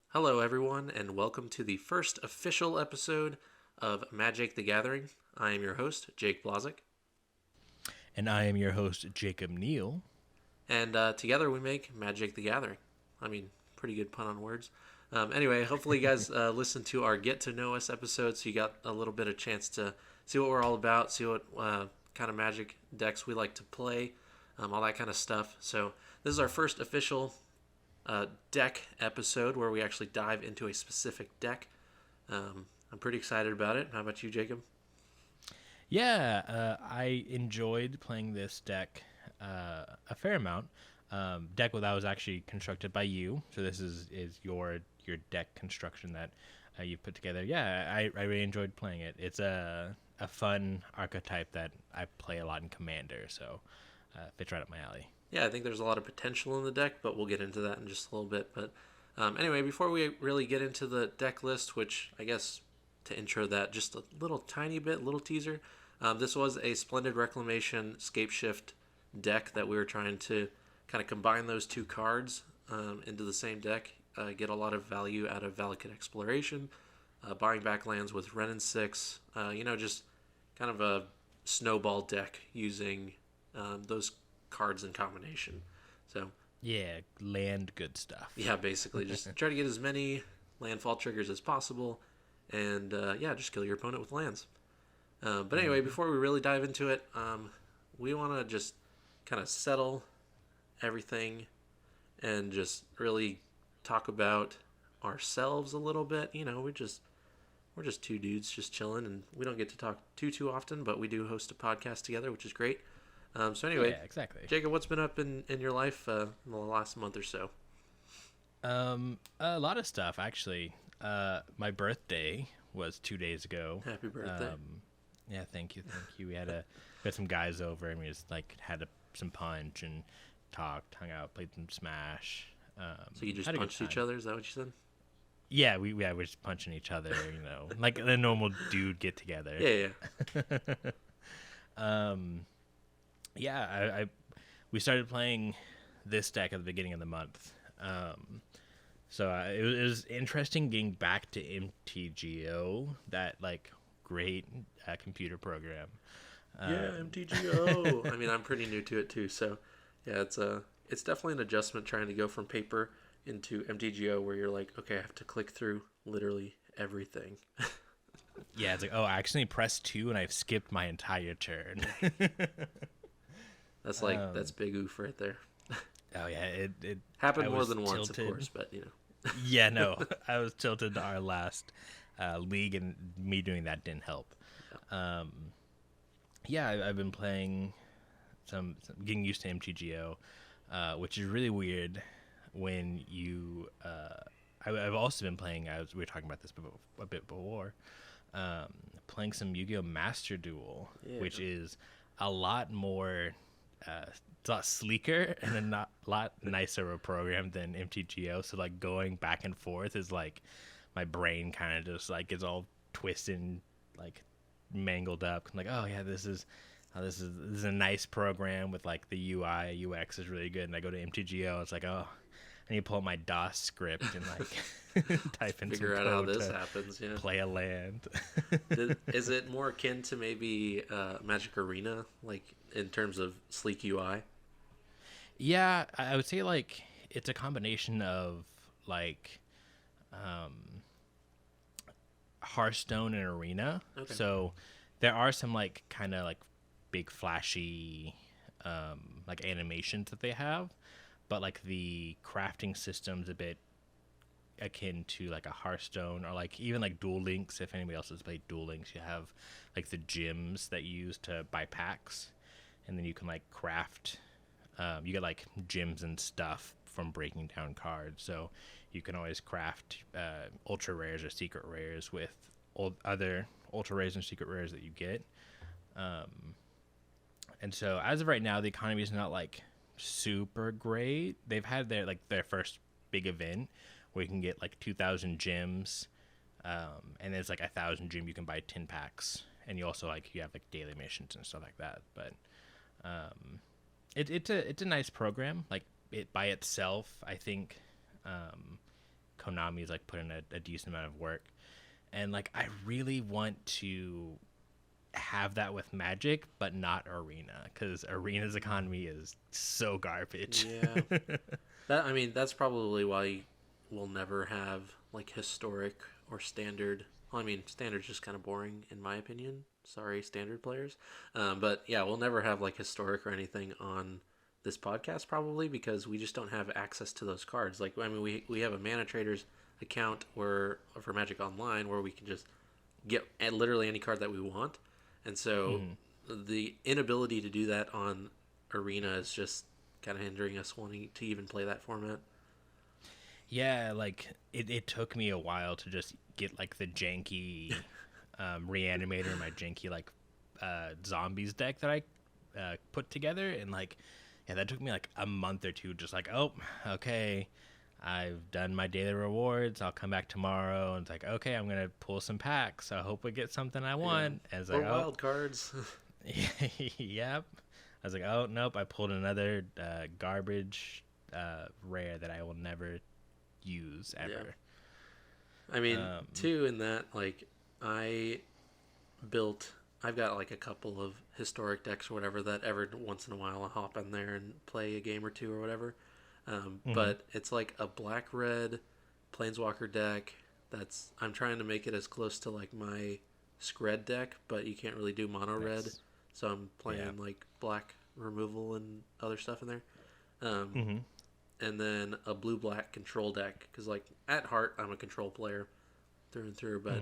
Hello, everyone, and welcome to the first official episode of Majake the Gathering. I am your host, Jake Blazik, And I am your host, Jacob Neal. and together we make Majake the Gathering. I mean, pretty good pun on words. Anyway, hopefully, you guys listen to our Get to Know Us episode so you got a little bit of chance to see what we're all about, see what kind of Magic decks we like to play, all that kind of stuff. So, this is our first official deck episode where we actually dive into a specific deck. I'm pretty excited about it. How about you, Jacob? I enjoyed playing this deck a fair amount. Deck that was actually constructed by you, so this is your deck construction that you put together. Yeah, I really enjoyed playing it. It's a fun archetype that I play a lot in Commander, so fits right up my alley. Yeah, I think there's a lot of potential in the deck, but we'll get into that in just a little bit. But anyway, before we really get into the deck list, which I guess to intro that just a little tiny bit, little teaser, this was a Splendid Reclamation Scapeshift deck that we were trying to kind of combine those two cards into the same deck, get a lot of value out of Valakut Exploration, buying back lands with Ren and 6, just kind of a snowball deck using those cards in combination. So Yeah, land good stuff. yeah, basically just try to get as many landfall triggers as possible, and just kill your opponent with lands. But anyway, before we really dive into it, we want to just kind of settle everything and just really talk about ourselves a little bit. We're just two dudes just chilling, and we don't get to talk too often, but we do host a podcast together, which is great. So anyway, Yeah, exactly. Jacob, what's been up in your life in the last month or so? A lot of stuff actually. My birthday was 2 days ago. Happy birthday! Yeah, thank you. We had some guys over and we just like had some punch and talked, hung out, played some Smash. So you just Had a good punched each time. other? Is that what you said? We're just punching each other, like a normal dude get together. Yeah, yeah. Um, yeah, I we started playing this deck at the beginning of the month. It was interesting getting back to MTGO, that like great computer program. Yeah, MTGO. I mean, I'm pretty new to it too, so yeah, it's definitely an adjustment trying to go from paper into MTGO, where you're like, okay, I have to click through literally everything. Yeah, it's like, oh, I accidentally pressed 2 and I've skipped my entire turn. That's big oof right there. Oh yeah, it I Happened more was than once, tilted. of course, but you know. Yeah, no, I was tilted to our last league, and me doing that didn't help. Um, I've been playing getting used to MTGO, which is really weird when you. I've also been playing. We were talking about this a bit before. Playing some Yu-Gi-Oh! Master Duel, Yeah. which is a lot more. It's a lot sleeker and lot nicer of a program than MTGO. So like going back and forth is like my brain kind of just like gets all twisted and like mangled up. I'm like, oh yeah, this is a nice program with like the UI UX is really good. And I go to MTGO, it's like, oh, I need to pull up my DOS script and like type in Figure some out how code this to happens. Yeah. play a land. Is it more akin to maybe Magic Arena, like in terms of sleek UI? Yeah, I would say like it's a combination of like um, Hearthstone and Arena. Okay. So there are some like kind of like big flashy like animations that they have, but like the crafting system's a bit akin to like a Hearthstone, or like even like Duel Links. If anybody else has played Duel Links, you have like the gems that you use to buy packs, and then you can like craft. You get like gems and stuff from breaking down cards, so you can always craft ultra rares or secret rares with other ultra rares and secret rares that you get. And so as of right now, the economy is not like super great. They've had their first big event where you can get like 2,000 gems, and there's like 1,000 gem you can buy 10 packs, and you also like you have like daily missions and stuff like that. But it's a nice program. Like it by itself, I think Konami's like put in a decent amount of work, and like I really want to have that with Magic, but not Arena, because Arena's economy is so garbage. Yeah. That I mean, that's probably why we'll never have like historic or standard. Well, I mean, standard's just kind of boring in my opinion. Sorry, standard players. But yeah, we'll never have like historic or anything on this podcast probably because we just don't have access to those cards. Like, I mean, we have a Mana Traders account where for Magic Online where we can just get literally any card that we want, and so the inability to do that on Arena is just kind of hindering us wanting to even play that format. Yeah, like it took me a while to just get like the janky reanimator, my janky like zombies deck that I put together, and like yeah, that took me like a month or two. Just like, oh, okay, I've done my daily rewards. I'll come back tomorrow, and it's like, okay, I'm gonna pull some packs. I hope I get something I want. Yeah. And it's Or like, wild cards. yep. I was like, oh nope, I pulled another garbage rare that I will never use ever. Yeah. I mean, too, in that, like, I built, I've got like a couple of historic decks or whatever that every once in a while I hop in there and play a game or two or whatever. But it's like a black red planeswalker deck that's, I'm trying to make it as close to like my Scred deck, but you can't really do mono red. Nice. So I'm playing like black removal and other stuff in there. And then a blue black control deck because like at heart I'm a control player through and through, but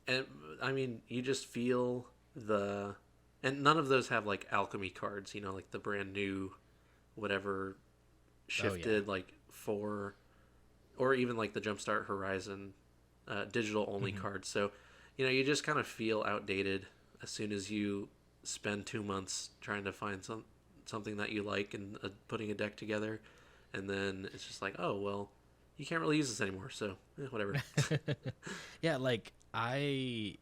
and I mean you just feel the, and none of those have like alchemy cards, you know, like the brand new whatever shifted like for, or even like the Jumpstart Horizon digital only cards. So you know you just kind of feel outdated as soon as you spend 2 months trying to find something that you like and putting a deck together, and then it's just like, oh well, you can't really use this anymore, so whatever. Yeah, like I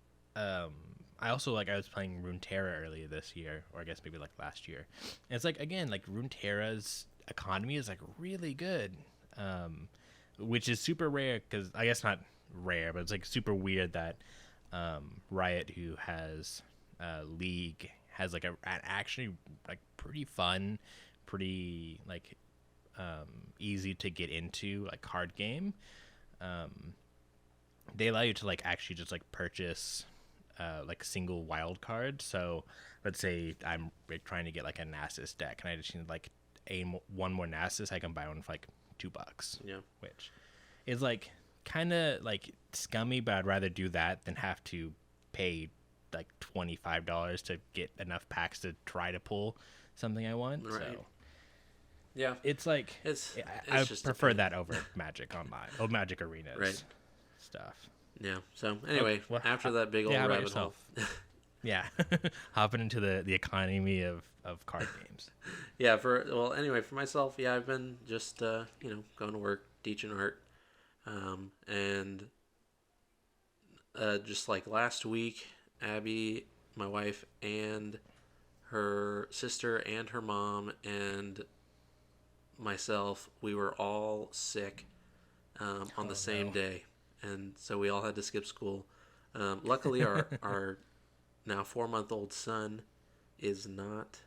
also like I was playing Runeterra earlier this year, or I guess maybe like last year. And it's like again, like Runeterra's economy is like really good. Which is super rare because I guess not rare, but it's like super weird that Riot, who has League, has like an actually like pretty fun, pretty like easy to get into like card game. They allow you to like actually just like purchase like single wild card. So let's say I'm like, trying to get like a Nasus deck, and I just need like one more Nasus. I can buy one for like $2. Yeah, which is like kind of like scummy, but I'd rather do that than have to pay like $25 to get enough packs to try to pull something I want. right. So Yeah, it's like it's I just prefer that over Magic Online, Magic Arenas right. stuff. Yeah. So anyway, well, after that big old how about rabbit hole. Yeah, hopping into the economy of card games. Yeah. Anyway, for myself, yeah, I've been just you know, going to work, teaching art, and just like last week, Abby, my wife, and her sister and her mom and myself, we were all sick on the same day, and so we all had to skip school. Luckily, our now 4-month-old son is not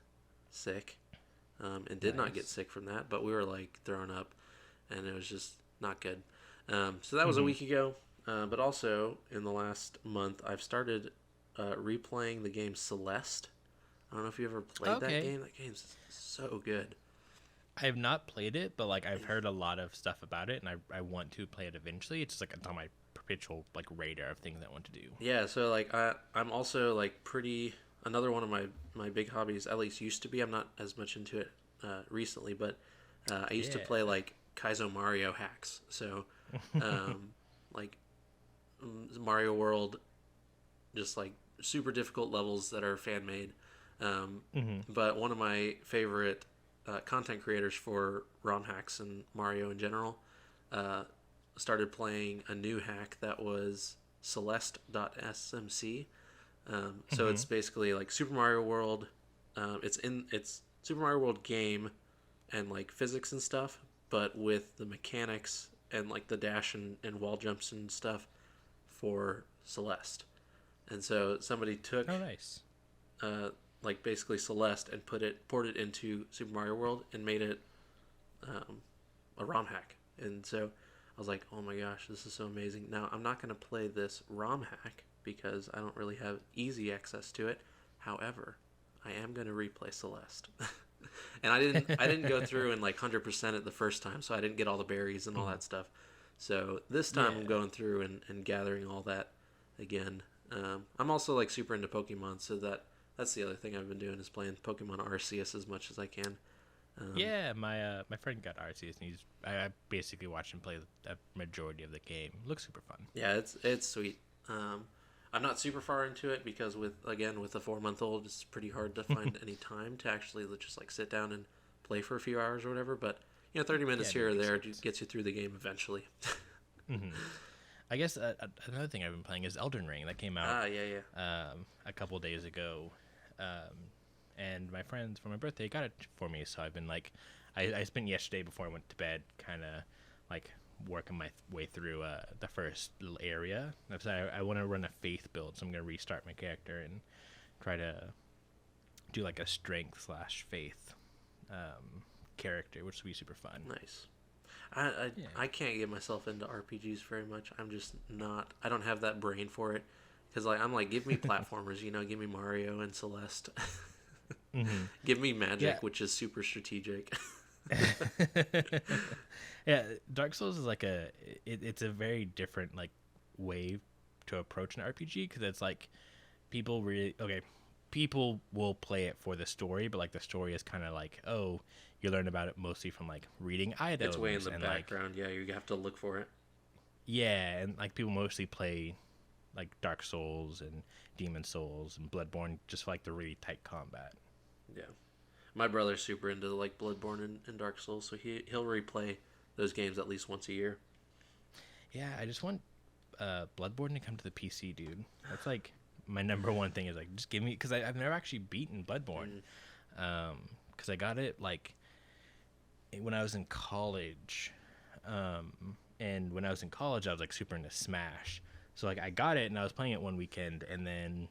sick and did not get sick from that, but we were like throwing up, and it was just not good. So that was a week ago. But also in the last month, I've started replaying the game Celeste. I don't know if you ever played that game. That game's so good. I have not played it, but like I've heard a lot of stuff about it, and I want to play it eventually. It's just like it's on my perpetual like radar of things I want to do. Yeah, so like I'm also like pretty, another one of my big hobbies, at least used to be. I'm not as much into it recently, but I used to play like Kaizo Mario hacks. So like Mario World, just like super difficult levels that are fan made. But one of my favorite content creators for ROM hacks and Mario in general started playing a new hack that was Celeste.smc. So it's basically like Super Mario World. It's Super Mario World game and like physics and stuff, but with the mechanics and like the dash and wall jumps and stuff for Celeste. And so somebody took Oh, nice. uh, like basically Celeste and ported it into Super Mario World and made it um, a ROM hack. And so I was like, oh my gosh, this is so amazing. Now I'm not going to play this ROM hack because I don't really have easy access to it. However, I am going to replay Celeste. And I didn't go through and like 100% it the first time, so I didn't get all the berries and all that stuff. So this time I'm Yeah. going through and gathering all that again. I'm also like super into Pokemon, so that's the other thing I've been doing is playing Pokemon Arceus as much as I can. Um, Yeah, my friend got Arceus, and I basically watched him play a majority of the game. Looks super fun. yeah, it's sweet. I'm not super far into it because with a 4 month old, it's pretty hard to find any time to actually just like sit down and play for a few hours or whatever. But 30 Yeah, minutes that here or makes there sense. gets you through the game eventually. Hmm. I guess another thing I've been playing is Elden Ring. That came out Ah, yeah, yeah. a couple days ago, um, and my friends for my birthday got it for me. So I've been like, I spent yesterday before I went to bed, kind of like working my way through the first little area. I want to run a faith build, so I'm gonna restart my character and try to do like a strength slash faith character, which will be super fun. Nice. I, I Yeah. I can't get myself into RPGs very much. I'm just not. I don't have that brain for it. Because like I'm like, give me platformers. Give me Mario and Celeste. Hmm. Give me Magic, Yeah. which is super strategic. Yeah, Dark Souls is like it's a very different like way to approach an RPG because it's like people will play it for the story, but like the story is kind of like, oh, you learn about it mostly from like reading It's way in items the and like, background. Yeah, you have to look for it. yeah, and like people mostly play like Dark Souls and Demon Souls and Bloodborne just for like the really tight combat. Yeah. My brother's super into like Bloodborne and Dark Souls, so he'll replay those games at least once a year. Yeah, I just want Bloodborne to come to the PC, dude. That's like my number one thing is like just give me because I've never actually beaten Bloodborne, Mm. because I got it like when I was in college, and when I was in college I was like super into Smash, so like I got it and I was playing it one weekend and then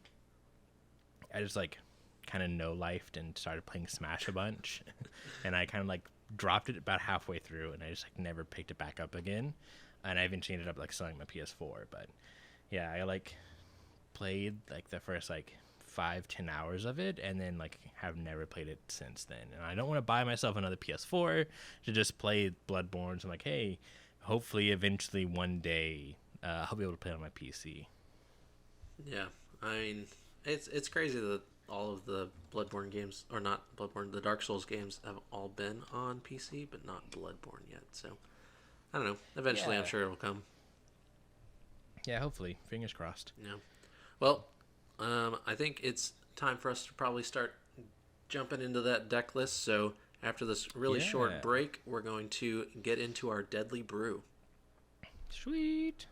I just like kind of no lifed and started playing Smash a bunch, and I kind of like dropped it about halfway through and I just like never picked it back up again, and I eventually ended up like selling my PS4, but yeah, I like played like the first like 5-10 hours of it and then like have never played it since then, and I don't want to buy myself another PS4 to just play Bloodborne, so I'm like, hey, hopefully eventually one day I'll be able to play it on my PC. Yeah, I mean, it's crazy that all of the Bloodborne games, or not Bloodborne, the Dark Souls games have all been on PC, but not Bloodborne yet. So I don't know. Eventually, I'm Yeah, sure it'll come. yeah, hopefully, fingers crossed. Yeah. Well, I think it's time for us to probably start jumping into that deck list. So after this really short Yeah, break, we're going to get into our deadly brew. sweet.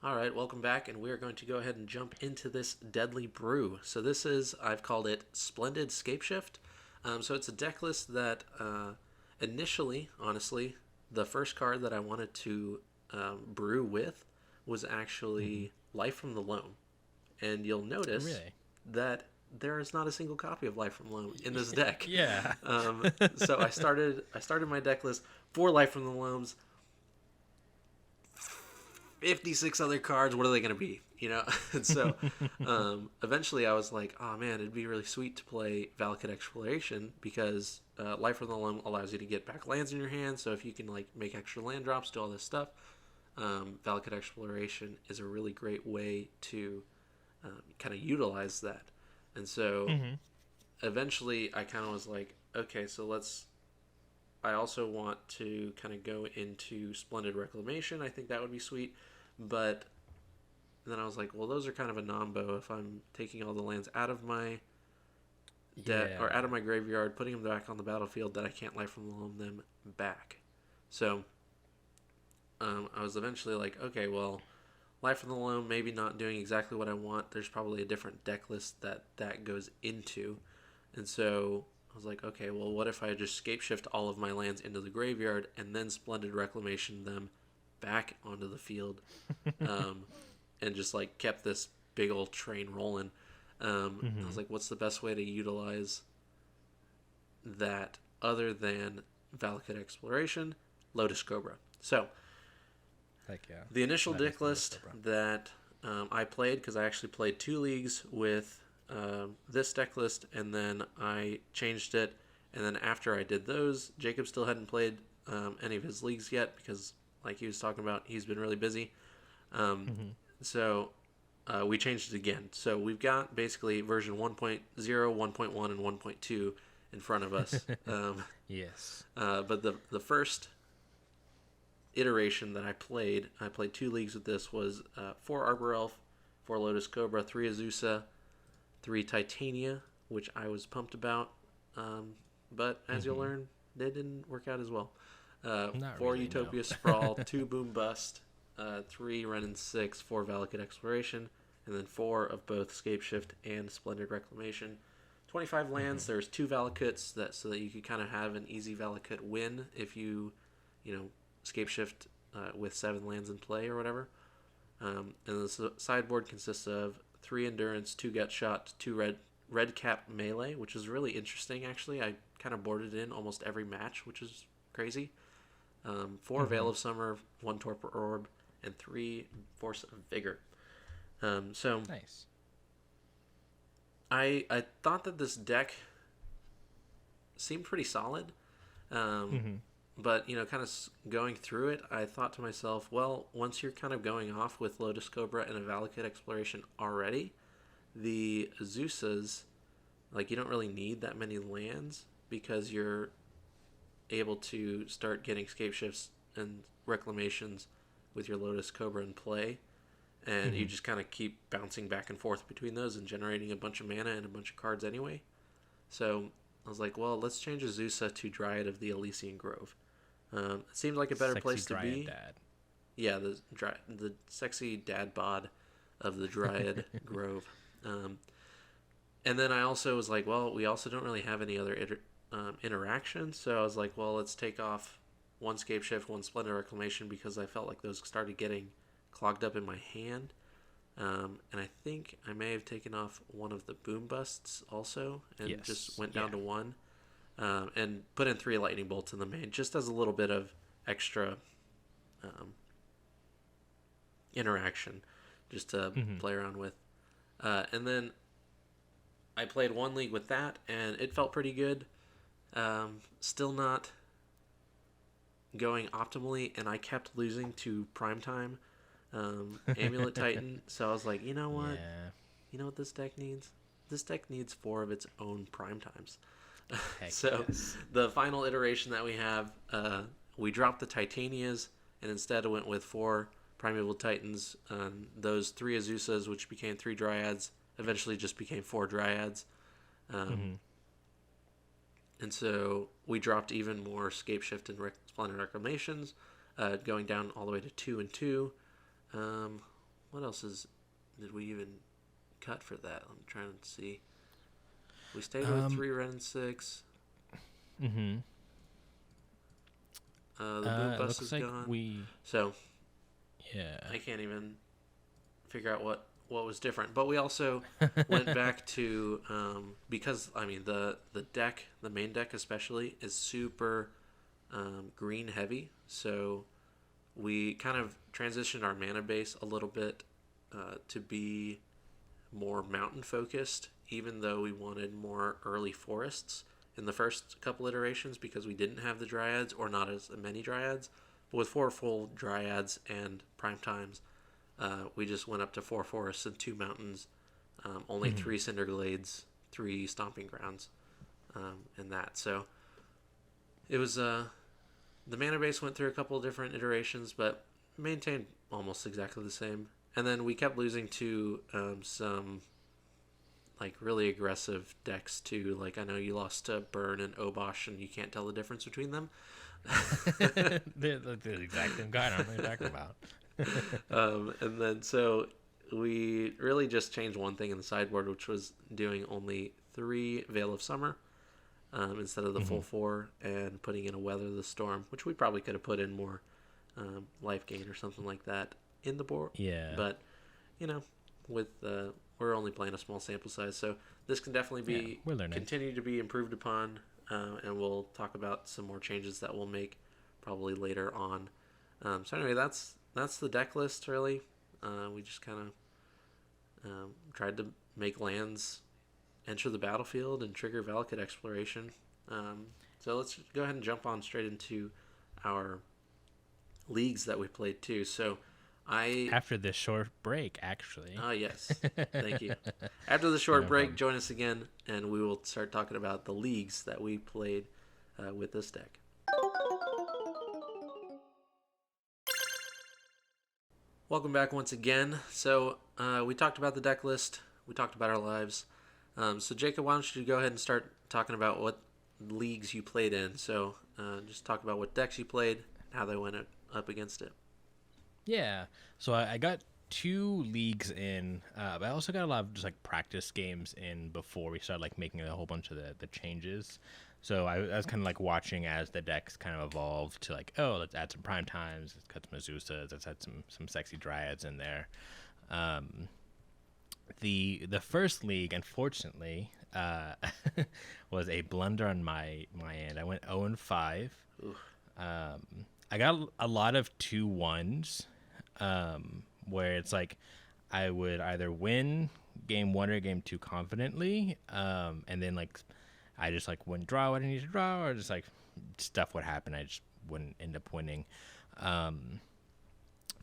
All right, welcome back, and we are going to go ahead and jump into this deadly brew. So this is, I've called it Splendid Scapeshift. So it's a deck list that initially, honestly, the first card that I wanted to brew with was Hmm. actually Life from the Loam. And you'll notice Really? that there is not a single copy of Life from Loam in this deck. Yeah. So I started my deck list for Life from the Loams. 56 other cards, what are they going to be? And so eventually I was like, oh man, it'd be really sweet to play valakut Exploration because Life from the Loam allows you to get back lands in your hand. So if you can like make extra land drops, do all this stuff, valakut Exploration is a really great way to kind of utilize that. And so Hmm. eventually I kind of was like, okay, so I also want to kind of go into Splendid Reclamation. I think that would be sweet. But then I was like, well, those are kind of a nombo if I'm taking all the lands out of my deck or out Yeah. of my graveyard, putting them back on the battlefield that I can't Life from the Loam them back. So I was eventually like, okay, well, Life from the Loam maybe not doing exactly what I want. There's probably a different deck list that goes into. And so I was like, okay, well, what if I just scapeshift all of my lands into the graveyard and then Splendid Reclamation them back onto the field, um, and just like kept this big old train rolling. I was Mm-hmm. like, what's the best way to utilize that other than Valakut Exploration, Lotus Cobra? So Heck yeah. the initial That is deck Lotus list Cobra. that I played, because I actually played 2 leagues with this deck list, and then I changed it. And then after I did those, Jacob still hadn't played any of his leagues yet because, like he was talking about, he's been really busy. Um, Mm-hmm. so we changed it again. So we've got basically version 1.0, 1.1, and 1.2 in front of us. Yes. But the first iteration that I played 2 leagues with this, was 4 Arbor Elf, 4 Lotus Cobra, 3 Azusa, 3 Titania, which I was pumped about. But as you'll Mm-hmm. learn, they didn't work out as well. Not Four really, no. Utopia Sprawl, 2 Boom Bust, 3 Ren and 6, 4 Valakut Exploration, and then 4 of both Scapeshift and Splendid Reclamation. 25 lands. Mm-hmm. There's 2 Valakuts so that you could kind of have an easy Valakut win if you know, Scapeshift with 7 lands in play or whatever. And the sideboard consists of 3 Endurance, 2 Gut Shot, 2 Red Cap Melee, which is really interesting actually. I kind of boarded in almost every match, which is crazy. 4 Veil Mm-hmm. of Summer, 1 Torpor Orb, and 3 Force of Vigor. So Nice. I thought that this deck seemed pretty solid. Um, Mm-hmm. but kind of going through it, I thought to myself, well, once you're kind of going off with Lotus Cobra and a Valakut Exploration already, the Azusas, like, you don't really need that many lands because you're able to start getting scape shifts and reclamations with your Lotus Cobra in play, and you Mm-hmm. just kind of keep bouncing back and forth between those and generating a bunch of mana and a bunch of cards anyway. So I was like, well, let's change Azusa to Dryad of the Elysian Grove. It seemed like a better Sexy place to Dryad be. Dad. Yeah, the sexy dad bod of the Dryad Grove. Um, and then I also was like, well, we also don't really have any other interactions. So I was like, well, let's take off 1 Scapeshift, 1 Splendid Reclamation, because I felt like those started getting clogged up in my hand. And I think I may have taken off one of the Boom Busts also and just Yes. went Yeah. down to one, and put in 3 Lightning Bolts in the main just as a little bit of extra um, interaction just to Mm-hmm. play around with. And then I played 1 league with that, and it felt pretty good. Still not going optimally, and I kept losing to Primetime Amulet Titan. So I was like, you know what? Yeah. You know what this deck needs? This deck needs 4 of its own Primetimes. Heck So yes. the final iteration that we have, we dropped the Titanias and instead went with 4 Primeval Titans. Those 3 Azusas, which became 3 Dryads, eventually just became 4 Dryads. Um, Mm-hmm. and so we dropped even more Scapeshift and Splendid Reclamations, going down all the way to 2 and 2. What else did we even cut for that? I'm trying to see. We stayed with Um. 3 Ren and 6. Mm-hmm. The Boom It Bust looks is like gone. we. So Yeah. I can't even figure out what was different. But we also went back to, because I mean the deck, the main deck especially, is super green heavy. So we kind of transitioned our mana base a little bit to be more mountain focused, even though we wanted more early forests in the first couple iterations because we didn't have the Dryads or not as many Dryads. But with 4 full Dryads and Prime Times, we just went up to 4 forests and 2 mountains, only Mm-hmm. 3 Cinderglades, 3 Stomping Grounds, and that. So it was the mana base went through a couple of different iterations, but maintained almost exactly the same. And then we kept losing to some like really aggressive decks too. Like I know you lost to Burn and Obosh, and you can't tell the difference between them. They're the exact same guy. I don't know what you're talking about. And then so we really just changed one thing in the sideboard, which was doing only 3 Veil of Summer instead of the full 4, and putting in a Weather the Storm, which we probably could have put in more life gain or something like that in the board. Yeah. But, with we're only playing a small sample size, so this can definitely be we're learning. continue to be improved upon, and we'll talk about some more changes that we'll make probably later on. So anyway, that's the deck list really. We just kind of tried to make lands enter the battlefield and trigger valakut exploration. So let's go ahead and jump on straight into our leagues that we played too. So after this short break, actually. Yes. Thank you. After the short break, join us again, and we will start talking about the leagues that we played with this deck. Welcome back once again. So we talked about the deck list. We talked about our lives. So Jacob, why don't you go ahead and start talking about what leagues you played in. So just talk about what decks you played, how they went up against it. Yeah, so I got 2 leagues in, but I also got a lot of just like practice games in before we started like making a whole bunch of the changes. So I was kind of like watching as the decks kind of evolved to like, oh, let's add some prime times, let's cut some Azusas, let's add some sexy dryads in there. The first league, unfortunately, was a blunder on my end. I went 0-5. I got a lot of 2-1s, where it's like I would either win game 1 or game 2 confidently, and then like I just like wouldn't draw what I need to draw, or just like stuff would happen. I just wouldn't end up winning.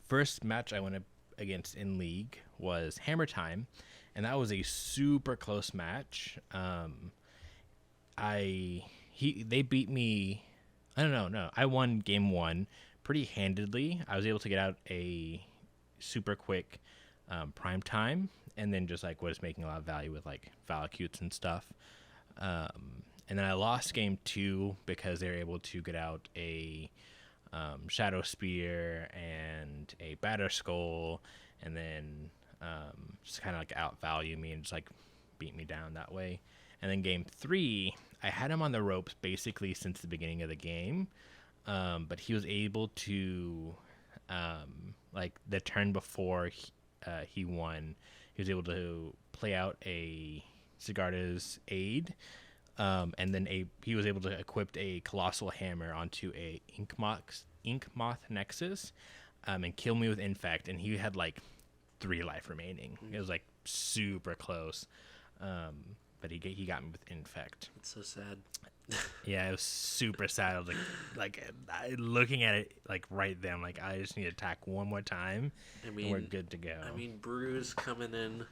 First match I went up against in league was Hammer Time, and that was a super close match. They beat me. I don't know. No, I won game 1 pretty handedly. I was able to get out a super quick prime time, and then just like was making a lot of value with like valakuts and stuff. And then I lost game 2 because they were able to get out a Shadow Spear and a Batter Skull, and then just kind of like outvalue me and just like beat me down that way. And then game 3, I had him on the ropes basically since the beginning of the game, but he was able to, like the turn before he won, he was able to play out a Sigarda's Aid, and then he was able to equip a Colossal Hammer onto a Inkmoth Nexus, and kill me with Infect, and he had like 3 life remaining. It was like super close. But he got me with Infect. It's so sad. Yeah, it was super sad. I was looking at it like right then, like I just need to attack one more time, and we're good to go. I mean, Brew's coming in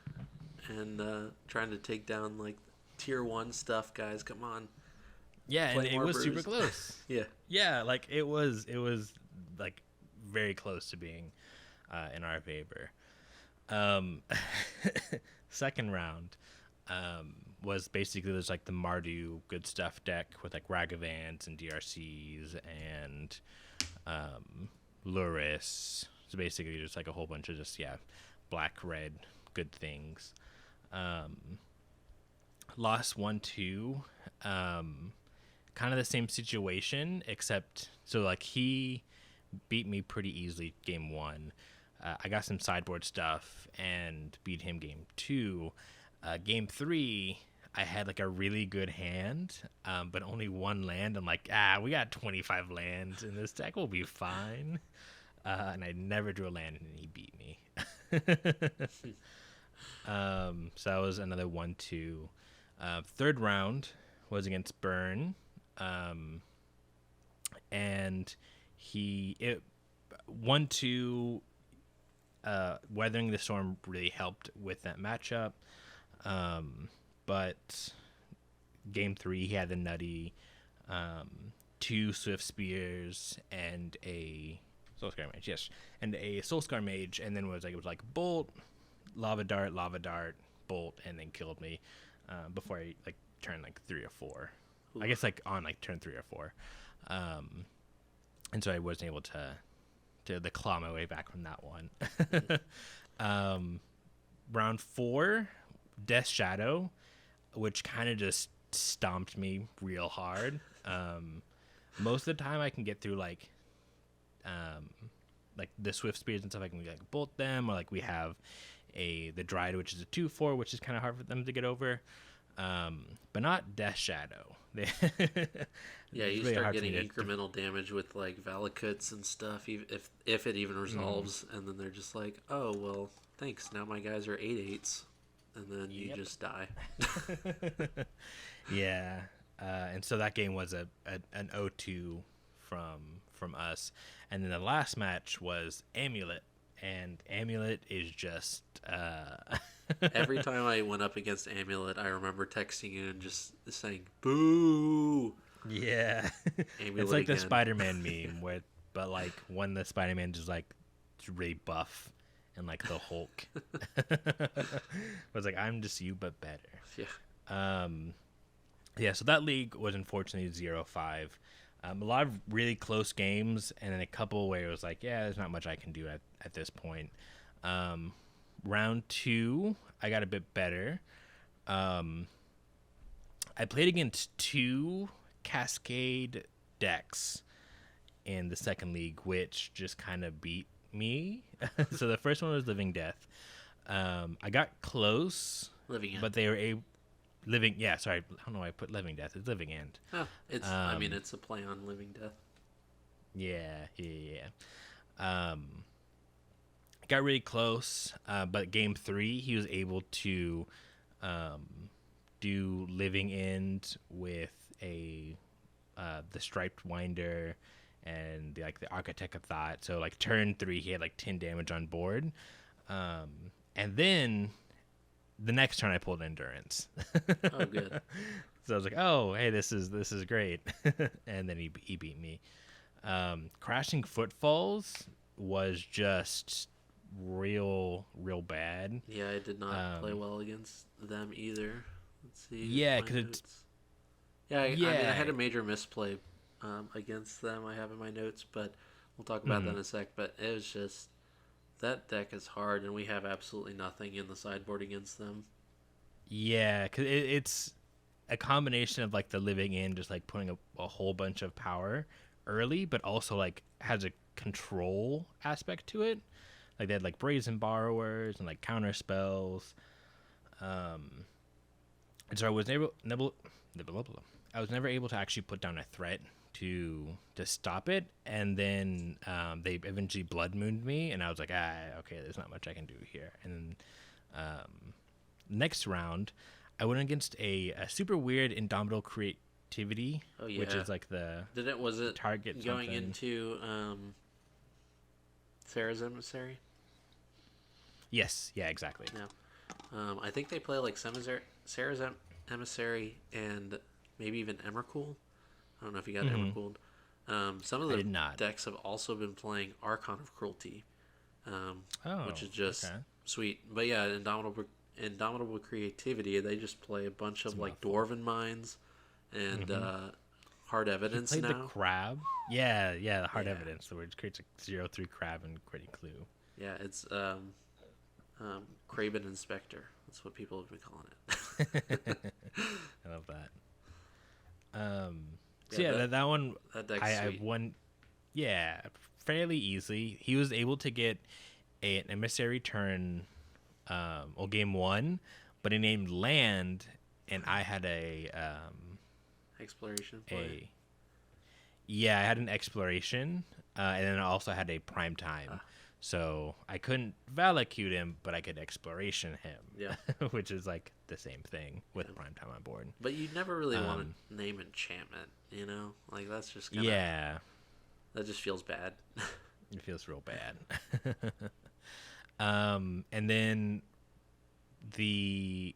and trying to take down like tier 1 stuff, guys. Come on. Yeah, and it was super close. Yeah, like it was like very close to being in our favor. Second round was basically there's like the Mardu good stuff deck with like Ragavans and DRCs and Luris. So basically just like a whole bunch of just black red good things. Lost 1-2. Kind of the same situation, except so like he beat me pretty easily game 1. I got some sideboard stuff and beat him game 2. Game 3, I had like a really good hand, but only 1 land. I'm like, we got 25 lands in this deck, we'll be fine. And I never drew a land, and he beat me. So that was another 1-2. Third round was against Burn, and 1-2. Weathering the Storm really helped with that matchup. But game 3, he had the nutty 2 Swift Spears and a Soulscar Mage, and a Soulscar Mage, and then it was like Bolt, Lava Dart, Bolt, and then killed me before I like turned like 3 or 4. Ooh. I guess like on like turn 3 or 4, and so I wasn't able to claw my way back from that one. round 4, Death Shadow, which kind of just stomped me real hard. Most of the time I can get through like the Swift Spears and stuff. I can like bolt them, or like we have the Dryad, which is a 2/4, which is kind of hard for them to get over. But not Death Shadow. Yeah, It's you really start hard for getting me to incremental damage with like valakuts and stuff, if it even resolves, and then they're just like, oh well, thanks. Now my guys are 8/8s, and then you Yep. just die. Yeah, and so that game was an 0-2 from us, and then the last match was Amulet, and Amulet is just Every time I went up against Amulet, I remember texting you and just saying, "Boo!" yeah, it's Amulet like the again. Spider-Man meme but like when the Spider-Man just like really buff and like the Hulk was like, I'm just you but better. Yeah. Yeah, so that league was unfortunately 0-5. A lot of really close games, and then a couple where it was like, yeah, there's not much I can do at this point. Round 2, I got a bit better. I played against 2 Cascade decks in the second league, which just kind of beat me. So the first one was Living Death. I got close, Living End. but they were Living, yeah, sorry, I don't know why I put Living Death. It's Living End. Oh, I mean, it's a play on Living Death. Yeah. Got really close, but game 3, he was able to do Living End with the Striped Winder and the Architect of Thought. So like turn 3, he had like 10 damage on board, and then the next turn I pulled Endurance. Oh, good. So I was like, oh, hey, this is great. And then he beat me. Crashing Footfalls was just real bad. Yeah, I did not play well against them either. Let's see. Yeah, my because it's notes. Yeah, I mean, I yeah. had a major misplay against them. I have in my notes, but we'll talk about that in a sec. But it was just that deck is hard, and we have absolutely nothing in the sideboard against them. Yeah, because it's a combination of like the Living In, just like putting a whole bunch of power early, but also like has a control aspect to it. Like they had like Brazen Borrowers and like counter spells. And so I was never able to actually put down a threat to stop it, and then they eventually Blood Mooned me, and I was like, okay, there's not much I can do here. And next round, I went against a super weird Indomitable Creativity, Oh yeah, which is like was it target going something. into Sarah's Emissary? Yes, yeah, exactly. Yeah. I think they play like Sarah's Emissary and maybe even Emrakul. I don't know if you got Emrakul. Some of I the did not. decks have also been playing Archon of Cruelty, which is just okay. sweet. But yeah, Indomitable Creativity, they just play a bunch of like Dwarven Mines and Hard Evidence Played now. the crab. Yeah, the hard Yeah. evidence, where it creates a 0/3 crab and critty clue. Yeah, it's Craven Inspector. That's what people have been calling it. I love that. So Yeah, that one that deck's I sweet. won. Yeah, fairly easily. He was able to get an emissary turn, game 1, but he named land, and I had Exploration play. I had an exploration, and then I also had a prime time. So I couldn't valakut him, but I could exploration him. Yeah. Which is like the same thing with prime time on board. But you never really want to name enchantment, you know? Like, that's just kind of... Yeah. That just feels bad. It feels real bad. And then the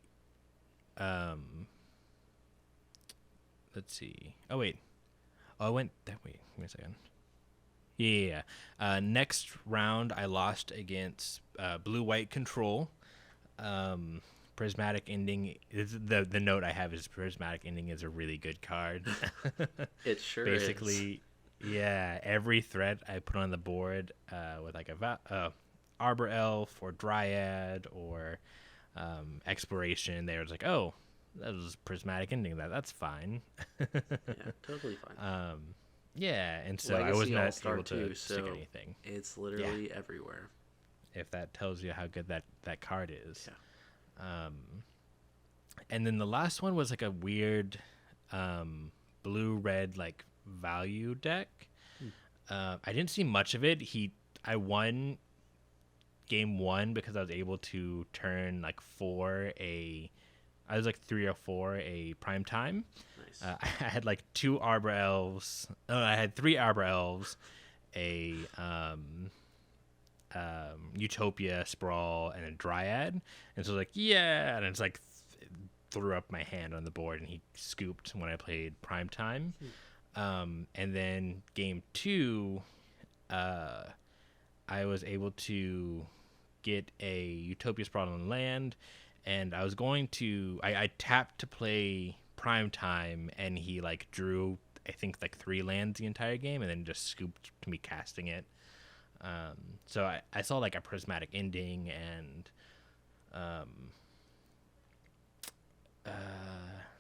let's see. Oh wait. Oh, I went that way. Give me a second. Yeah. Next round, I lost against blue-white control. Prismatic Ending. The note I have is Prismatic Ending is a really good card. It sure Basically, is. yeah. Every threat I put on the board with like Arbor Elf or Dryad or Exploration, they was like, oh, that was prismatic ending. That's fine. Yeah, totally fine. Yeah, and so I was Legacy All not Star able to too, stick so anything. it's Yeah, literally everywhere. if that tells you how good that card is. Yeah. And then the last one was like a weird blue red like value deck. I didn't see much of it. I won game one because I was able to turn like I was like 3 or 4 a prime time. Nice. I had like 2 Arbor Elves. Oh, I had 3 Arbor Elves, a Utopia Sprawl, and a Dryad. And so I was like, yeah, and it's like threw up my hand on the board, and he scooped when I played prime time. And then game two, I was able to get a Utopia Sprawl on land, and I was going to I tapped to play prime time, and he like drew I think like 3 lands the entire game, and then just scooped to me casting it. So I saw like a prismatic ending and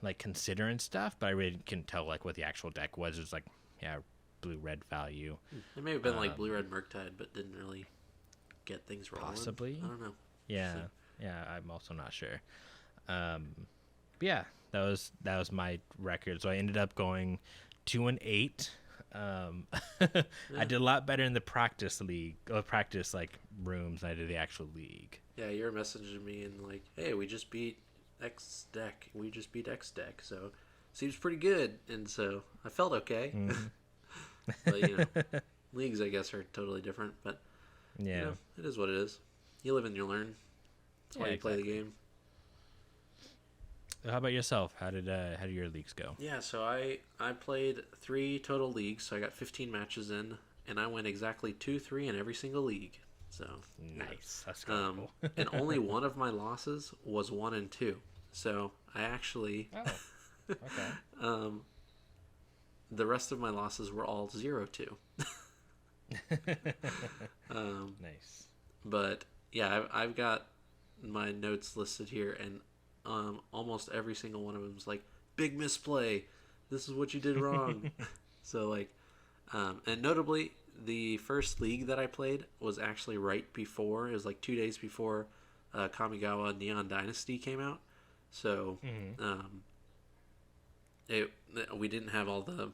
like consider and stuff, but I really couldn't tell like what the actual deck was. It was like, yeah, blue red value. It may have been like blue red Murktide, but didn't really get things rolling. Possibly. I don't know. Yeah, So, yeah, I'm also not sure. But yeah, that was my record. So I ended up going 2-8. I did a lot better in the practice like rooms than I did the actual league. yeah, you were messaging me and like, hey, we just beat X deck. We just beat X deck, so seems pretty good. And so I felt okay. But leagues I guess are totally different. But Yeah. it is what it is. You live and you learn. That's why you play the game. How about yourself? How did your leagues go? Yeah, so I played 3 total leagues, so I got 15 matches in, and I went exactly 2-3 in every single league. So nice. That's cool. and only one of my losses was 1 and 2. So I actually Okay. the rest of my losses were all 0-2. Nice. But yeah, I've got my notes listed here, and almost every single one of them is like, big misplay. This is what you did wrong. So like, and notably, the first league that I played was actually right before. It was like 2 days before Kamigawa Neon Dynasty came out. So we didn't have all the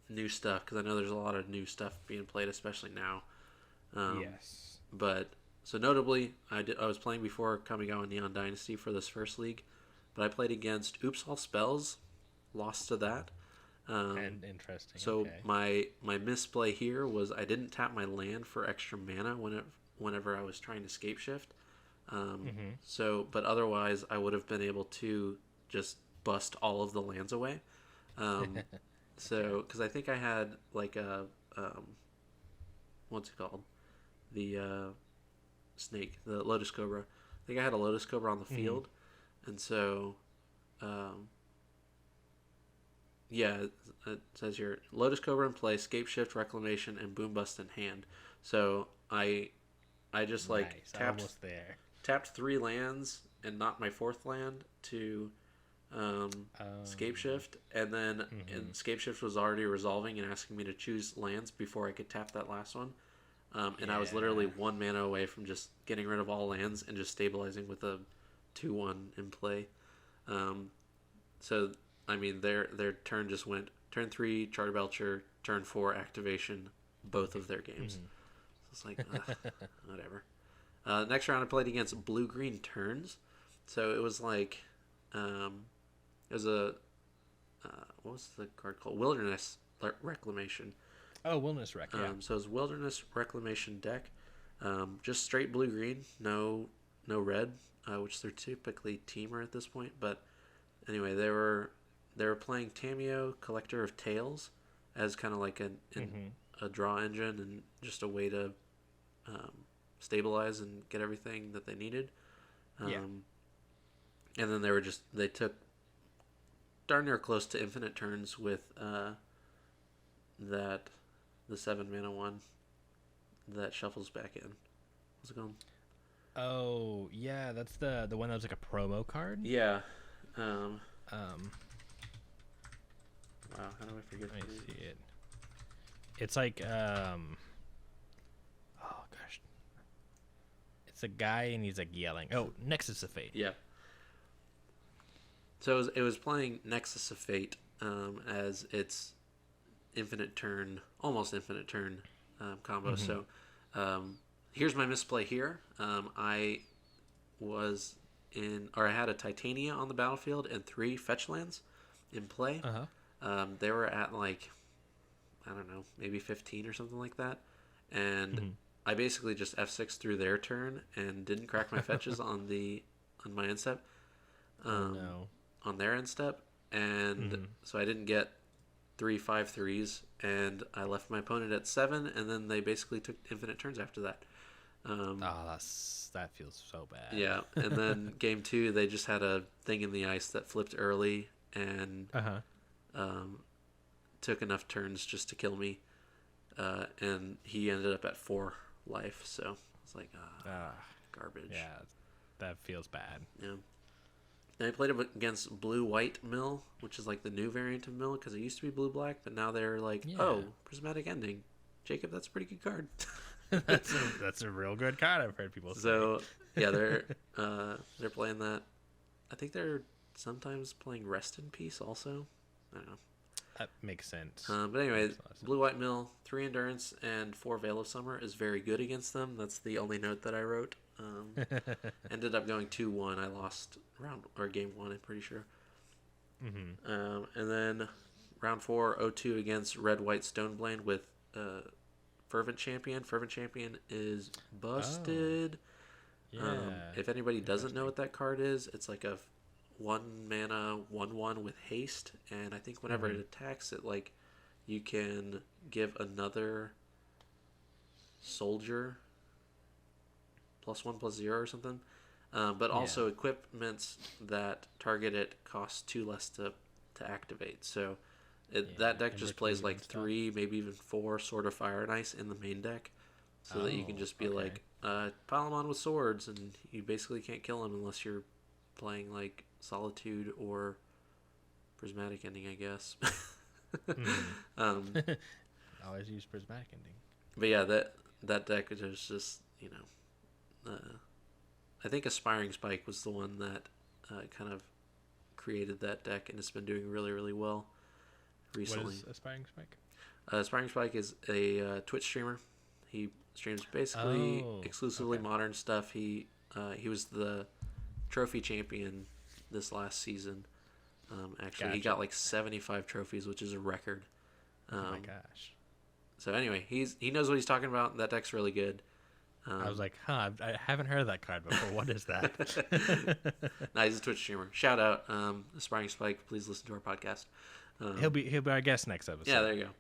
new stuff, because I know there's a lot of new stuff being played, especially now. Yes. But so notably, I was playing before Kamigawa Neon Dynasty for this first league, but I played against Oops All Spells, lost to that. And interesting. So okay. my misplay here was I didn't tap my land for extra mana whenever I was trying to Scapeshift. So, but otherwise I would have been able to just bust all of the lands away. So, because I think I had like a what's it called? The snake, the Lotus Cobra. I think I had a Lotus Cobra on the field, and so yeah, it says here Lotus Cobra in play, Scapeshift, Reclamation, and Boom Bust in hand. So I just like nice. tapped 3 lands and not my 4th land to Scapeshift, and then and Scapeshift was already resolving and asking me to choose lands before I could tap that last one. And I was literally 1 mana away from just getting rid of all lands and just stabilizing with a 2/1 in play. So I mean, their turn just went turn 3 Charter Belcher, turn 4 activation, both of their games. So it's like whatever. Next round I played against Blue Green Turns, so it was like it was a what was the card called? Wilderness Reclamation. Oh, Wilderness Rec. Yeah. So it's Wilderness Reclamation deck, just straight blue green, no red, which they're typically teamer at this point. But anyway, they were playing Tameo, Collector of Tales, as kind of like a draw engine and just a way to stabilize and get everything that they needed. And then they took darn near close to infinite turns with the 7 mana one that shuffles back in. What's it called? Oh yeah, that's the one that was like a promo card. Yeah. Um, Um, wow, how do I forget let me the... see it. It's like oh gosh, it's a guy and he's like yelling. Oh, Nexus of Fate. Yeah. So it was playing Nexus of Fate as its infinite turn, almost infinite turn combo. Mm-hmm. So here's my misplay here. I was I had a Titania on the battlefield and 3 fetch lands in play. Uh huh. They were at like, I don't know, maybe 15 or something like that. And Mm-hmm. I basically just F6 through their turn and didn't crack my fetches on my end step. Oh Um, no. on their end step. And Mm-hmm. so I didn't get 3/5/3s, and I left my opponent at 7, and then they basically took infinite turns after that. Oh, that feels so bad. Yeah, and then game 2, they just had a thing in the ice that flipped early and Uh huh. um, took enough turns just to kill me, and he ended up at 4 life. So it's like garbage. Yeah, that feels bad. Yeah. And I played against blue-white mill, which is like the new variant of mill because it used to be blue-black, but now they're like, Yeah. oh, prismatic ending. Jacob, that's a pretty good card. That's a real good card. I've heard people say. So yeah, they're playing that. I think they're sometimes playing Rest in Peace also. I don't know. That makes sense. But anyway, Makes a lot of sense. blue-white mill, 3 endurance and 4 Veil of Summer is very good against them. That's the only note that I wrote. Ended up going 2-1. I lost game 1, I'm pretty sure. Mm-hmm. And then round 4, 0-2 against Red White Stoneblade with Fervent Champion. Fervent Champion is busted. Yeah. If anybody doesn't know what that card is, it's like a 1 mana 1/1 with haste, and I think whenever it attacks it, like you can give another soldier +1/+0 or something. But also equipments that target it cost 2 less to activate. So that deck just plays like 3, maybe even 4 Sword of Fire and Ice in the main deck, so that you can just be like, pile them on with swords, and you basically can't kill them unless you're playing like Solitude or Prismatic Ending, I guess. Always use prismatic ending. But yeah, that deck is just, I think Aspiring Spike was the one that kind of created that deck, and it's been doing really, really well recently. What is Aspiring Spike? Aspiring Spike is a Twitch streamer. He streams basically exclusively modern stuff. He was the trophy champion this last season. Actually, he got like 75 trophies, which is a record. Oh my gosh. So anyway, he knows what he's talking about. That deck's really good. I was like, I haven't heard of that card before. What is that? Nah, he's a Twitch streamer. Shout out, Aspiring Spike. Please listen to our podcast. He'll be our guest next episode. Yeah, there you go.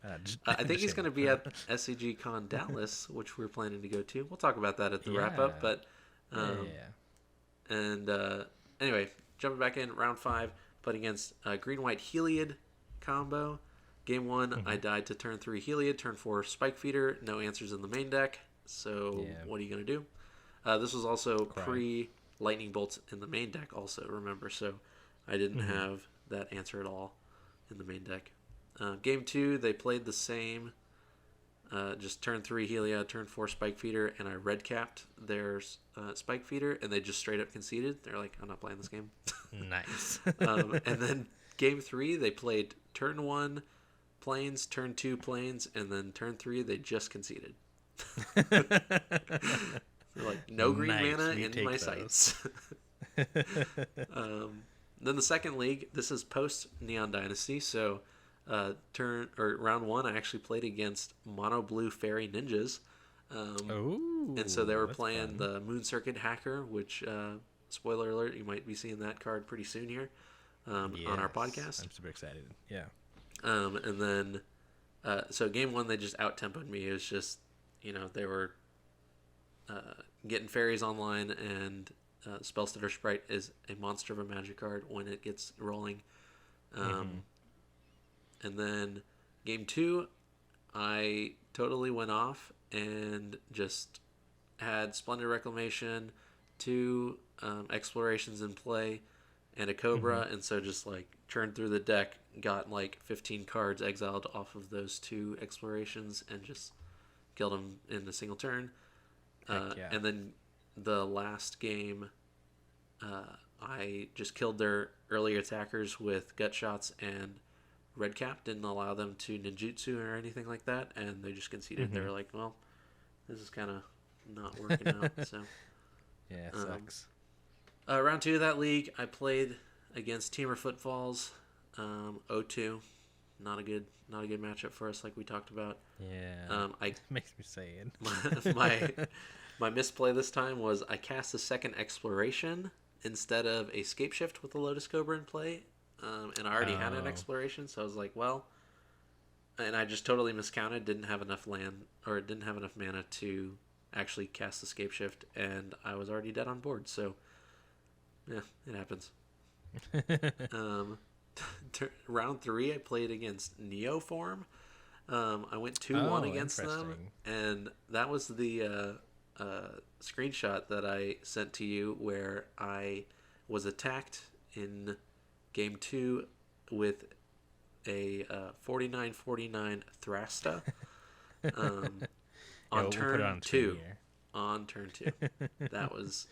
I think he's going to be at SCG Con Dallas, which we're planning to go to. We'll talk about that at the wrap up. But and anyway, jumping back in round 5, playing against green white Heliod combo. Game 1, I died to turn 3 Heliod, turn 4 Spike Feeder. No answers in the main deck. So what are you going to do? This was also pre Lightning Bolts in the main deck also, remember. So I didn't have that answer at all in the main deck. Game 2, they played the same. Just turn 3 Heliod, turn 4 Spike Feeder, and I red capped their Spike Feeder, and they just straight up conceded. They're like, I'm not playing this game. Nice. And then game 3, they played turn 1 Plains, turn 2 Plains, and then turn 3, they just conceded. They're like, no green mana in my sights. Then the second league, this is post Neon Dynasty, so round 1, I actually played against Mono Blue Fairy Ninjas. And so they were playing the Moon Circuit Hacker, which, spoiler alert, you might be seeing that card pretty soon here on our podcast. I'm super excited. Yeah. And then, so game 1, they just out-tempoed me. It was just, they were getting fairies online, and Spellstutter Sprite is a monster of a magic card when it gets rolling. And then game 2, I totally went off and just had Splendid Reclamation, two explorations in play, and a Cobra, and so just like churned through the deck, got like 15 cards exiled off of those two explorations, and just killed them in a single turn. Heck yeah. And then the last game, I just killed their early attackers with gut shots, and Red Cap didn't allow them to ninjutsu or anything like that, and they just conceded. They were like, well, this is kind of not working out. So Yeah, it sucks. round two of that league, I played against Teamer Footfalls, 0-2. Not a good matchup for us, like we talked about. Yeah, I makes me sad. my misplay this time was I cast a second exploration instead of a Scapeshift with a Lotus Cobra in play, and I already had an exploration, so I was like, well, and I just totally miscounted. Didn't have enough land, or didn't have enough mana to actually cast the Scapeshift, and I was already dead on board. So yeah, it happens. Round three, I played against Neoform. I went 2-1 against them, and that was the screenshot that I sent to you where I was attacked in game 2 with a 49-49 Thrasta on turn 2. On turn 2. That was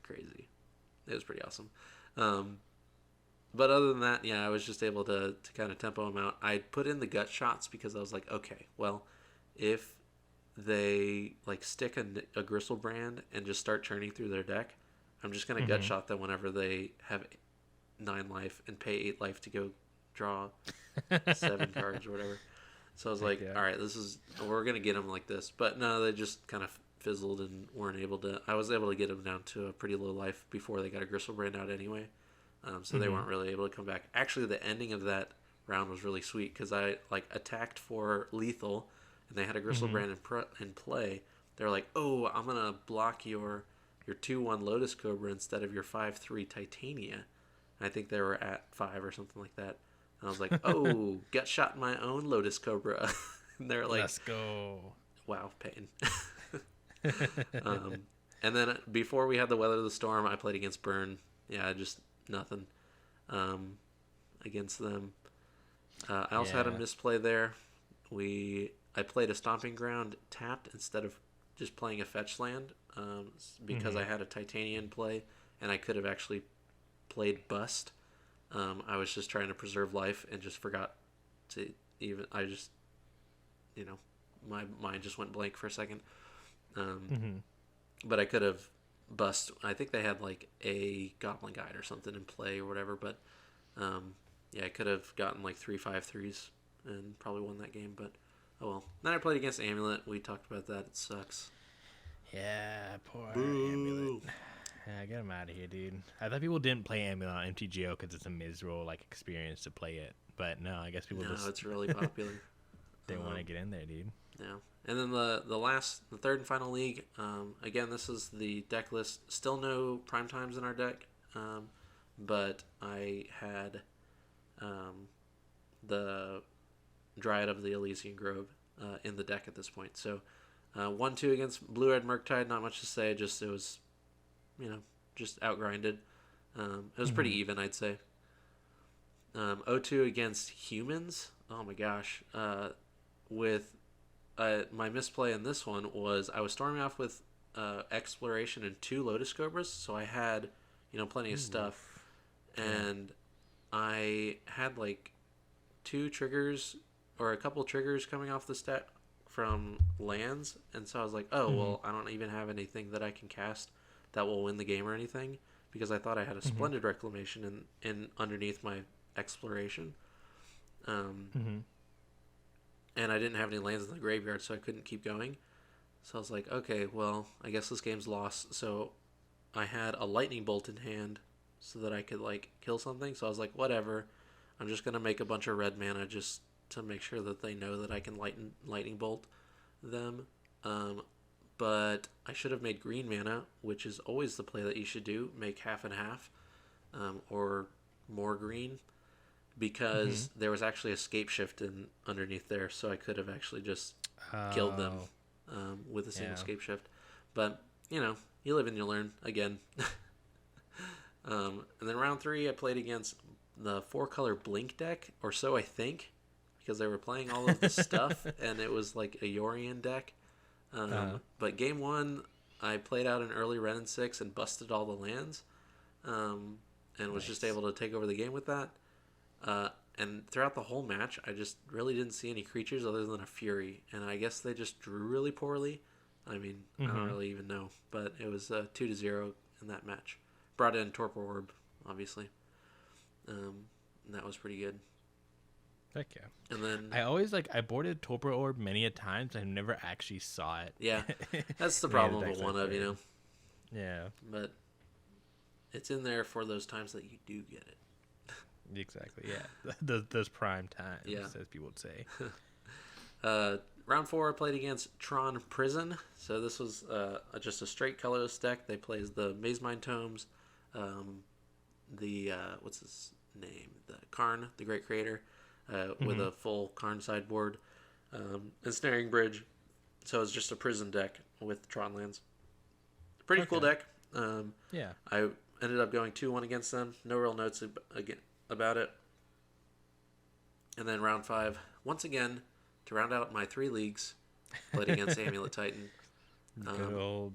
crazy. It was pretty awesome. But other than that, yeah, I was just able to kind of tempo them out. I put in the gut shots because I was like, okay, well, if they like stick a Gristlebrand and just start churning through their deck, I'm just gonna gut shot them whenever they have 9 life and pay 8 life to go draw 7 cards or whatever. So I was like, all right, we're gonna get them like this. But no, they just kind of fizzled and weren't able to. I was able to get them down to a pretty low life before they got a Gristlebrand out anyway. So they weren't really able to come back. Actually, the ending of that round was really sweet because I like attacked for lethal, and they had a Gristlebrand in play. They're like, "Oh, I'm gonna block your 2-1 Lotus Cobra instead of your 5-3 Titania." And I think they were at 5 or something like that. And I was like, "Oh, gut shot my own Lotus Cobra." And they're like, "Let's go!" Wow, pain. And then before we had the Weather of the Storm, I played against Burn. Yeah, just nothing against them. I also had a misplay there. I played a Stomping Ground tapped instead of just playing a fetch land because I had a Titanian play, and I could have actually played Bust. I was just trying to preserve life and just forgot to even. I just, my mind just went blank for a second. But I could have Bust. I think they had like a Goblin Guide or something in play or whatever, but I could have gotten like 3/5/3s and probably won that game, but oh well. Then I played against Amulet. We talked about that. It sucks. Yeah, poor Amulet. Yeah, get him out of here, dude. I thought people didn't play Amulet on MTGO because it's a miserable experience to play it, but no, I guess people just it's really popular. They want to get in there, dude. Yeah. And then the third and final league, again, this is the deck list. Still no prime times in our deck, but I had the Dryad of the Elysian Grove in the deck at this point. So 1-2 against Blue Red Murktide, not much to say. It was, just outgrinded. It was pretty even, I'd say. 0-2 against Humans. Oh my gosh. With my misplay in this one was I was storming off with Exploration and 2 Lotus Cobras, so I had plenty of stuff, and I had like 2 triggers or a couple triggers coming off the stack from lands, and so I was like, oh well, I don't even have anything that I can cast that will win the game or anything, because I thought I had a Splendid Reclamation in underneath my Exploration. And I didn't have any lands in the graveyard, so I couldn't keep going. So I was like, okay, well, I guess this game's lost. So I had a Lightning Bolt in hand so that I could, kill something. So I was like, whatever. I'm just going to make a bunch of red mana just to make sure that they know that I can Lightning Bolt them. But I should have made green mana, which is always the play that you should do. Make half and half, or more green. Because there was actually a Scapeshift underneath there, so I could have actually just killed them with a single Scapeshift. But you live and you learn again. And then round 3, I played against the 4-color Blink deck, or so I think, because they were playing all of this stuff, and it was like a Yorion deck. But game 1, I played out an early Ren and 6 and busted all the lands, and was just able to take over the game with that. And throughout the whole match, I just really didn't see any creatures other than a Fury, and I guess they just drew really poorly. I mean, I don't really even know, but it was 2-0 in that match. Brought in Torpor Orb, obviously. And that was pretty good. Heck yeah. And then I boarded Torpor Orb many a times. I never actually saw it. Yeah, that's the problem with one of, Yeah. But it's in there for those times that you do get it. Exactly. Yeah. those prime times, as people would say. Round 4, I played against Tron Prison. So this was just a straight colorless deck. They plays the Maze Mind Tomes, what's his name? The Karn, the Great Creator, with a full Karn sideboard, and Snaring Bridge. So it's just a Prison deck with Tron lands. Pretty cool deck. Yeah. I ended up going 2-1 against them. No real notes about it. And then round 5, once again, to round out my 3 leagues, played against Amulet Titan. Good old.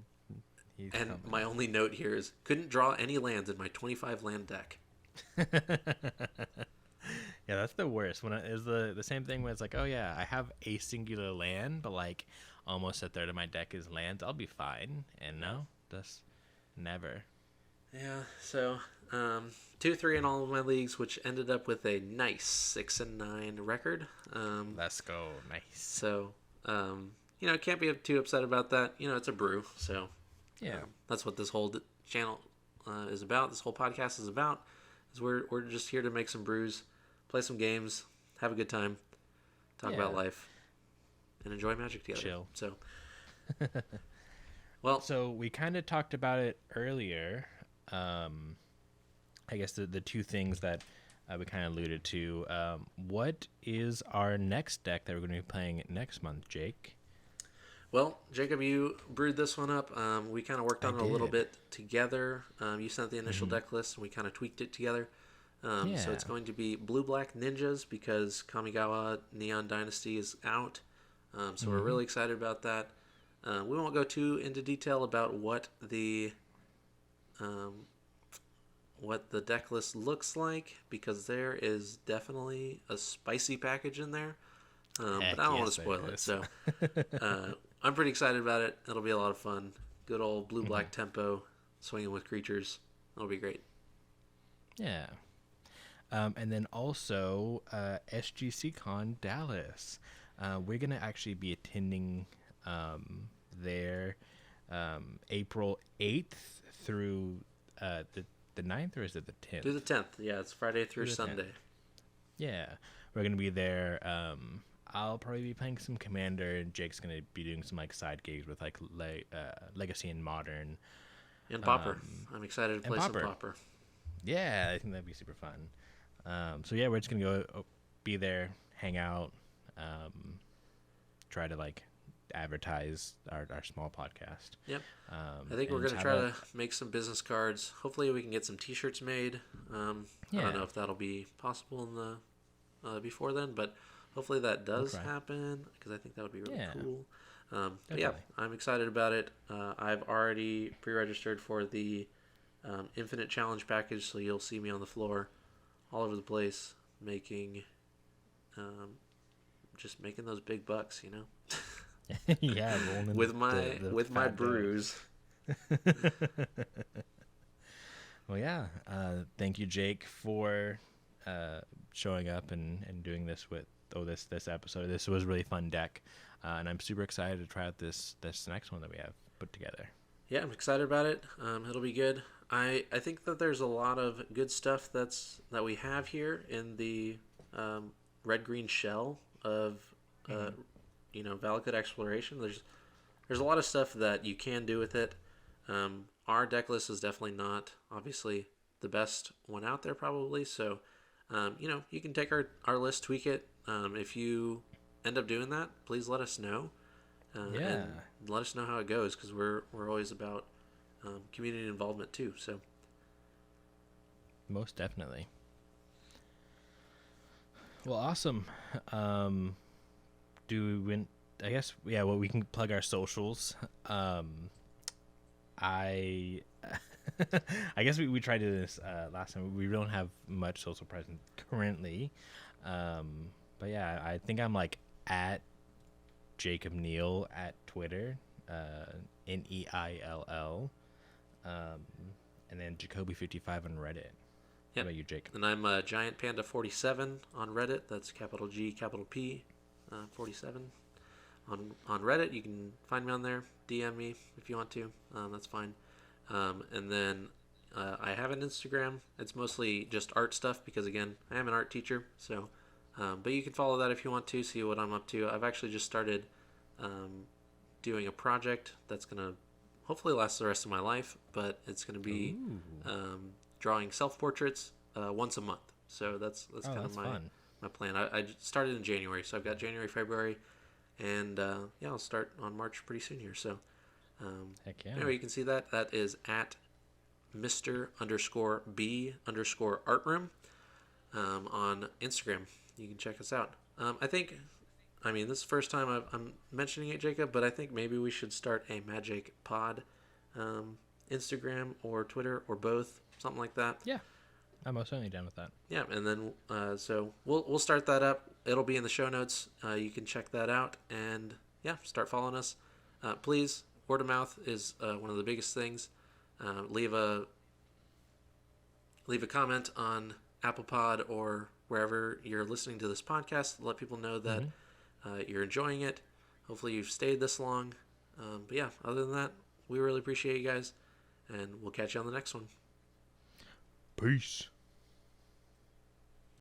And my only note here is couldn't draw any lands in my 25 land deck. Yeah, that's the worst. When it is the same thing when it's like, oh yeah, I have a singular land, but like almost a third of my deck is lands. I'll be fine. And no, that's never. Yeah, so 2-3 in all of my leagues, which ended up with a nice 6-9 record. Let's go, nice. So can't be too upset about that. It's a brew, so yeah, that's what this whole channel is about. This whole podcast is about. Is we're just here to make some brews, play some games, have a good time, talk about life, and enjoy Magic together. Chill. So, well, so we kind of talked about it earlier. I guess the two things that we kind of alluded to. What is our next deck that we're going to be playing next month, Jake? Well, Jacob, you brewed this one up. We kind of worked on it a little bit together. You sent the initial deck list, and we kind of tweaked it together. So it's going to be Blue-Black Ninjas because Kamigawa Neon Dynasty is out. So we're really excited about that. We won't go too into detail about what the deck list looks like because there is definitely a spicy package in there. But I don't want to spoil it. So I'm pretty excited about it. It'll be a lot of fun. Good old blue-black tempo, swinging with creatures. It'll be great. Yeah. And then also SGC Con Dallas. We're going to actually be attending there April 8th through the 9th, or is it the 10th? Through the 10th. Yeah, it's Friday through Sunday. 10th. Yeah. We're going to be there. I'll probably be playing some Commander, and Jake's going to be doing some like side gigs with like Legacy and Modern. And Pauper. I'm excited to play some Pauper. Yeah, I think that'd be super fun. So yeah, we're just going to go be there, hang out, try to like advertise our small podcast. Yep. I think we're going to try to make some business cards. Hopefully we can get some t-shirts made. I don't know if that'll be possible in the before then, but hopefully that does happen because I think that would be really cool. But yeah, I'm excited about it. I've already pre-registered for the Infinite Challenge package, so you'll see me on the floor all over the place making those big bucks, Yeah, with my brews. Well, yeah. Thank you, Jake, for showing up and doing this with this episode. This was a really fun deck, and I'm super excited to try out this next one that we have put together. Yeah, I'm excited about it. It'll be good. I think that there's a lot of good stuff that we have here in the red green shell of Valakut exploration. There's a lot of stuff that you can do with it. Our deck list is definitely not obviously the best one out there probably. So you can take our list, tweak it. If you end up doing that, please let us know. Yeah, and let us know how it goes because we're always about community involvement too. So most definitely. Well, awesome. Um, do we? I guess yeah. Well, we can plug our socials. I I guess we tried to do this last time. We don't have much social presence currently. But yeah, I think I'm like at Jacob Neal at Twitter, Neill, um, and then Jacoby55 on Reddit. How yep. about you, Jake? And I'm Giant Panda 47 on Reddit. That's capital G, capital P, 47 on Reddit. You can find me on there. DM me if you want to. That's fine. And then I have an Instagram. It's mostly just art stuff because again, I am an art teacher. So, but you can follow that if you want to see what I'm up to. I've actually just started doing a project that's gonna hopefully last the rest of my life, but it's gonna be drawing self portraits once a month. So that's kind of my plan. I started in January, so I've got January, February, and yeah, I'll start on March pretty soon here. So Heck yeah. anyway, you can see that. That is at Mr_B_Artroom on Instagram. You can check us out. I mean, this is the first time I'm mentioning it, Jacob, but I think maybe we should start a Majake pod Instagram or Twitter or both, something like that. Yeah, I'm most certainly down with that. Yeah, and then so we'll start that up. It'll be in the show notes. You can check that out, and yeah, start following us. Please, word of mouth is one of the biggest things. Leave a comment on Apple Pod or wherever you're listening to this podcast. Let people know that you're enjoying it. Hopefully you've stayed this long. But yeah, other than that, we really appreciate you guys, and we'll catch you on the next one. Peace.